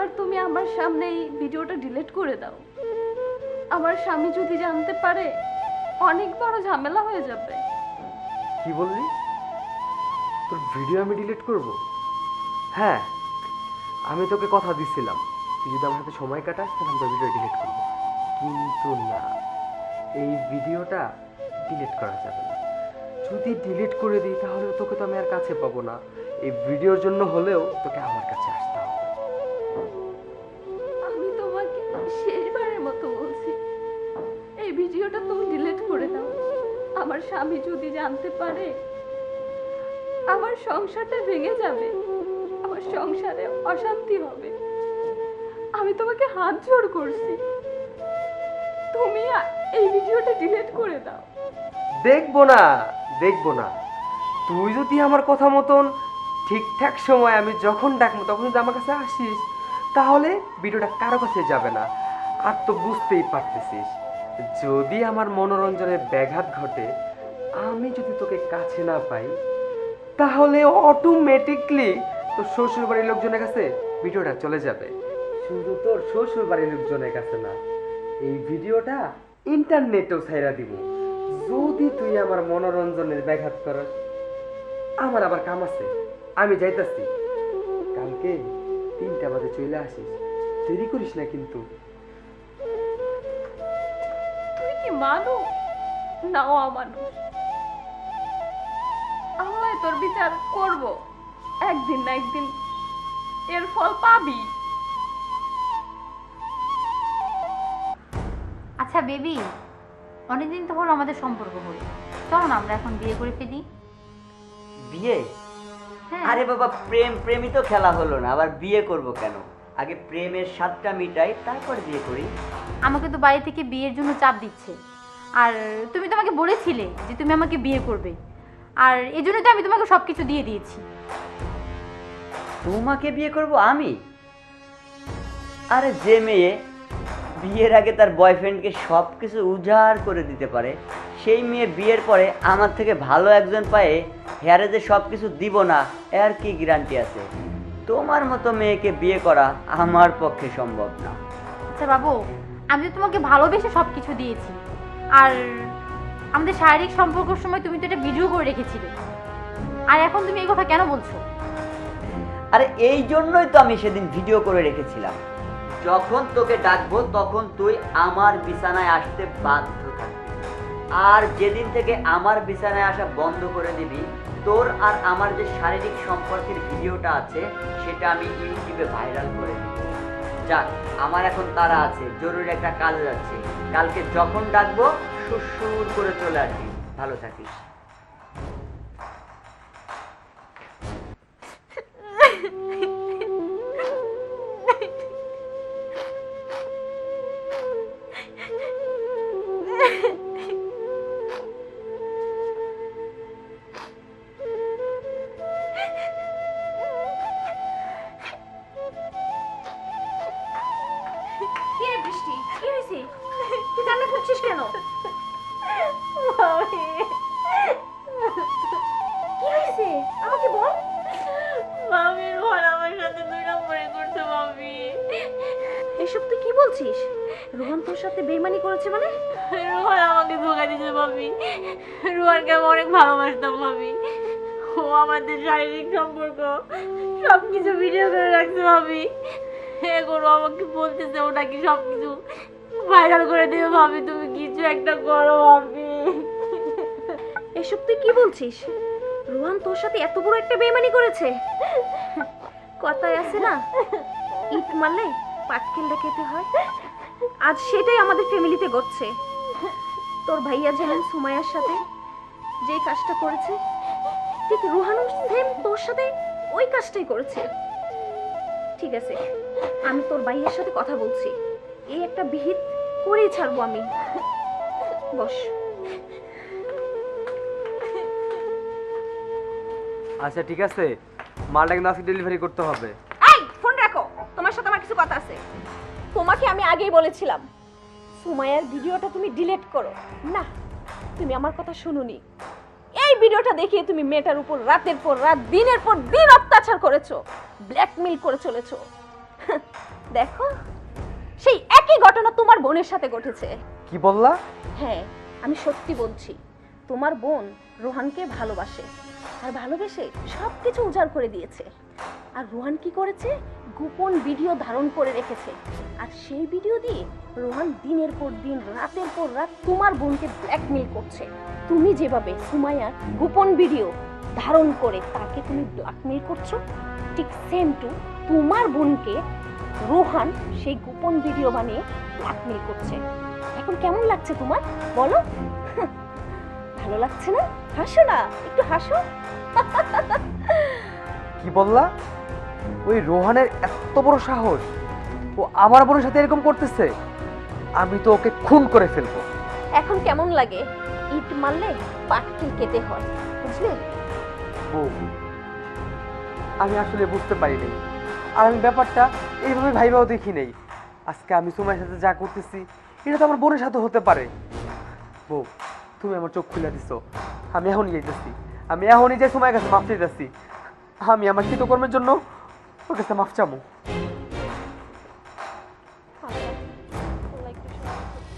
এবার তুমি আমার সামনে এই ভিডিওটা ডিলিট করে দাও। আমার স্বামী যদি জানতে পারে অনেক বড় ঝামেলা হয়ে যাবে। কি বললি? তোর ভিডিও আমি ডিলিট করব? হ্যাঁ, আমি তোকে কথা দিছিলাম তুই যদি আমার সাথে সময় কাটাস তাহলে আমি তোর ভিডিও ডিলিট করব, কিন্তু না, এই ভিডিওটা ডিলিট করা যাবে না। যদি ডিলিট করে দিই তাহলে তোকে তো আমি আর কাছে পাবো না। এই ভিডিওর জন্য হলেও তোকে আমার কাছে আসতে হবে। আমি তোমাকে শেষবারের মতো বলছি, এই ভিডিওটা তুমি ডিলিট করে দাও। আমার স্বামী যদি জানতে পারে আমার সংসারটা ভেঙে যাবে, আমার সংসারে অশান্তি হবে। আমি তোমাকে হাত জোড় করছি, তুমি এই ভিডিওটা ডিলিট করে দাও। দেখবো না, দেখবো না। তুই যদি আমার কথা মতন ঠিকঠাক সময় আমি যখন ডাকবো তখন যদি আমার কাছে আসিস তাহলে ভিডিওটা কারো কাছে যাবে না। আর তো বুঝতেই পারতেছিস, যদি আমার মনোরঞ্জনের ব্যাঘাত ঘটে, আমি যদি তোকে কাছে না পাই তাহলে অটোমেটিকলি তোর শ্বশুর বাড়ির লোকজনের কাছে ভিডিওটা চলে যাবে। শুধু তোর শ্বশুর বাড়ির লোকজনের কাছে না, এই ভিডিওটা ইন্টারনেটেও ছাইরা দিব। যদি তুই আমার মনোরঞ্জনের ব্যাঘাত করস, আমার আবার কাম আছে, আমি যাইতাছি। কালকে 3টা বাজে চলে আসিস, দেরি করিস না কিন্তু। তুই কি মানুষ না অমানুষ? আমরা তোর বিচার করব, একদিন না একদিন এর ফল পাবি। আচ্ছা বেবি, অনেকদিন তো হলো আমাদের সম্পর্ক হলো, চলো না আমরা এখন বিয়ে করে ফেলি। বিয়ে? হ্যাঁ। আরে বাবা, প্রেমই তো খেলা হলো না, আবার বিয়ে করব কেন? আগে প্রেমের স্বাদটা মিটাই, তারপর বিয়ে করি। আমাকে তো বাড়ি থেকে বিয়ের জন্য চাপ দিচ্ছে, আর তুমি তো আমাকে বলেছিলে যে তুমি আমাকে বিয়ে করবে, আর এই জন্য তো আমি তোমাকে সবকিছু দিয়ে দিয়েছি। তোমাকে বিয়ে করব আমি? আরে যে মেয়ে বিয়ের আগে তার বয়ফ্রেন্ডকে সব কিছু উজাড় করে দিতে পারে, সেই মেয়ে বিয়ের পরে আমার থেকে ভালো একজন পায়ে হেয়ারে যে সব কিছু দিব না, এর কি গ্যারান্টি আছে? তোমার মতো মেয়েকে বিয়ে করা আমার পক্ষে সম্ভব না। আচ্ছা বাবু, আমি তো তোমাকে ভালোবেসে সব কিছু দিয়েছি, আর আমাদের শারীরিক সম্পর্কের সময় তুমি তো এটা ভিডিও করে রেখেছিলে, আর এখন তুমি এই কথা কেন বলছো? আরে এই জন্যই তো আমি সেদিন ভিডিও করে রেখেছিলাম, যখন তোকে ডাকবো তখন তুই আমার বিছানায় আসতে বাধ্য থাকবি। আর যেদিন থেকে আমার বিছানায় আসা বন্ধ করে দিবি, তোর আর আমার যে শারীরিক সম্পর্কের ভিডিওটা আছে সেটা আমি ইউটিউবে ভাইরাল করে দিব। যাক, আমার এখন তাড়া আছে, জরুরি একটা কাজ আছে। কালকে যখন ডাকবো সুর করে চলে আসবি। ভালো থাকিস। কি রে বৃষ্টি, কি হয়েছে? তুই কান্না করছিস কেন? কি হয়েছে আমাকে বল। মামি, রোহন আমার সাথে 2 নম্বরে করছে মামি। এসব তুই কি বলছিস? রোহন তোর সাথে বেইমানি করেছে মানে? রোহন আমাকে ধোকা দিয়েছে মামি। রোহনকে আমি অনেক ভালোবাসতাম মামি। ও আমাদের শারীরিক সম্পর্ক সবকিছু ভিডিও করে রাখছে মামি। এখন আমাকে বলতেছে ও নাকি সবকিছু ভাইরাল করে দেবে ভাবি, তুমি কিছু একটা করো ভাবি। এসব তুই কি বলছিস? রোহন তোর সাথে এত বড় একটা বেইমানি করেছে? কথায় আছে না, ইট মারলে পাটকেলটা খেতে হয়। আজ সেটাই আমাদের ফ্যামিলিতে ঘটছে। তোর ভাইয়া যেমন সুমাইয়ার সাথে যে কাজটা করেছে, ঠিক রোহানও সেম তোর সাথে ওই কাজটাই করেছে। ঠিক আছে, আমি তোর ভাইয়ের সাথে কথা বলছি, এই একটা বিহিত করেই ছাড়বো আমি। বস। আচ্ছা ঠিক আছে, মালটা কিন্তু আজকে ডেলিভারি করতে হবে। এই ফোন রাখো, তোমার সাথে আমার কিছু কথা আছে। তোমাকে আমি আগেই বলেছিলাম সুমাইয়ার ভিডিওটা তুমি ডিলিট করো না, তুমি আমার কথা শুনোনি। এই ভিডিওটা দেখিয়ে তুমি মেয়েটার উপর রাতের পর রাত দিনের পর দিন অত্যাচার করেছো, ব্ল্যাকমেইল করে চলেছো। দেখো সেই একই ঘটনা তোমার বোনের সাথে ঘটেছে। কি বললা? হ্যাঁ, আমি সত্যি বলছি, তোমার বোন রোহানকে ভালোবাসে, আর ভালোবেসে সব কিছু উজাড় করে দিয়েছে। আর রোহান কি করেছে? গোপন ভিডিও ধারণ করে রেখেছে, আর সেই ভিডিও দিয়ে রোহান দিনের পর দিন, রাতের পর রাত তোমার বোনকে ব্ল্যাকমেল করছে। তুমি যেভাবে সুমাইয়ার গোপন ভিডিও ধারণ করে তাকে তুমি ব্ল্যাকমেল করছো, ঠিক সেম টু তোমার বোনকে রোহান সেই গোপন ভিডিও বানিয়ে ব্ল্যাকমেল করছে। এখন কেমন লাগছে তোমার বলো? ভালো লাগছে না? হাসো না, একটু হাসো। কি বললা? ওই রোহানের এত বড় সাহস, ও আমার বোনের সাথে এরকম করতেছে? আমি তো ওকে খুন করে ফেলবো। এখন কেমন লাগে? ইট মারলে পাটকেল কেটে হয়, বুঝলে? বউ, আমি আসলে বুঝতে পারিনি, আর আমি ব্যাপারটা এইভাবে ভাইবাও দেখি নেই। আজকে আমি সুমাইয়ের সাথে যা করতেছি এটা তো আমার বোনের সাথে হতে পারে। বউ, তুমি আমার চোখ খুলে দিছো। আমি এখনই যাইতেছি, আমি এখনই যাই সুমাইয়ের কাছে মাফ চাইতেছি। আমি আমার কৃতকর্মের জন্য ওর কাছে মাফ চামো।